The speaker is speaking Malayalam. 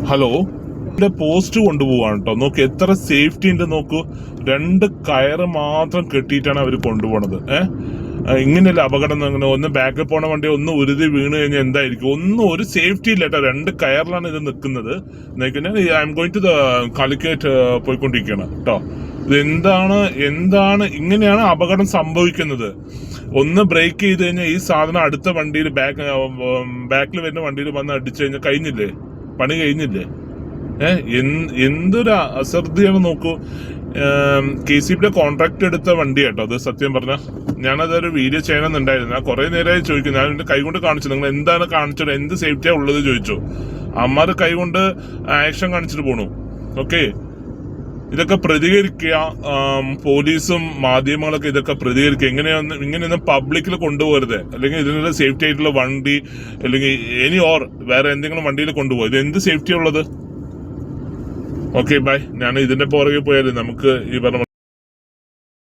ഹലോ, ഇവിടെ പോസ്റ്റ് കൊണ്ടുപോവാണ് കേട്ടോ. നോക്ക് എത്ര സേഫ്റ്റി ഉണ്ട് നോക്കൂ. 2 കയറ് മാത്രം കെട്ടിയിട്ടാണ് അവർ കൊണ്ടുപോണത്. ഇങ്ങനെയല്ല അപകടം. അങ്ങനെ ഒന്ന് ബാക്കിൽ പോണ വണ്ടി ഒന്ന് ഉരുതി വീണ് കഴിഞ്ഞാൽ എന്തായിരിക്കും? ഒരു സേഫ്റ്റി ഇല്ല കേട്ടോ. 2 കയറിലാണ് ഇത് നിൽക്കുന്നത്. I'm going to the Calicut പോയിക്കൊണ്ടിരിക്കുകയാണ് കേട്ടോ. എന്താണ് ഇങ്ങനെയാണ് അപകടം സംഭവിക്കുന്നത്. ഒന്ന് ബ്രേക്ക് ചെയ്ത് കഴിഞ്ഞാൽ ഈ സാധനം അടുത്ത വണ്ടിയിൽ ബാക്കിൽ വരുന്ന വണ്ടിയിൽ വന്ന് അടിച്ചു കഴിഞ്ഞാൽ കഴിഞ്ഞില്ലേ, പണി കഴിഞ്ഞില്ലേ? എന്തൊരു അശ്രദ്ധയാണ് നോക്കൂ. KCB കോൺട്രാക്ട് എടുത്ത വണ്ടി കേട്ടോ അത്. സത്യം പറഞ്ഞ ഞാനതൊരു വീഡിയോ ചെയ്യണമെന്നുണ്ടായിരുന്നു. ഞാൻ കുറെ നേരമായി ചോദിക്കും. ഞാൻ എന്റെ കൈകൊണ്ട് കാണിച്ചു, നിങ്ങൾ എന്താണ് കാണിച്ചത്, എന്ത് സേഫ്റ്റിയാ ഉള്ളത് ചോദിച്ചു. അമ്മാര് കൈകൊണ്ട് ആക്ഷൻ കാണിച്ചിട്ട് പോണു. ഓക്കെ, ഇതൊക്കെ പ്രതികരിക്കുക. പോലീസും മാധ്യമങ്ങളൊക്കെ ഇതൊക്കെ പ്രതികരിക്കുക. ഇങ്ങനെയൊന്നും പബ്ലിക്കിൽ കൊണ്ടുപോകരുത്. അല്ലെങ്കിൽ ഇതിനുള്ള സേഫ്റ്റി ആയിട്ടുള്ള വണ്ടി അല്ലെങ്കിൽ വേറെ എന്തെങ്കിലും വണ്ടിയിൽ കൊണ്ടുപോകും. ഇത് എന്ത് സേഫ്റ്റി ഉള്ളത്? Okay, bye. ഞാൻ ഇതിന്റെ പുറകെ പോയാലും നമുക്ക് ഈ പറഞ്ഞ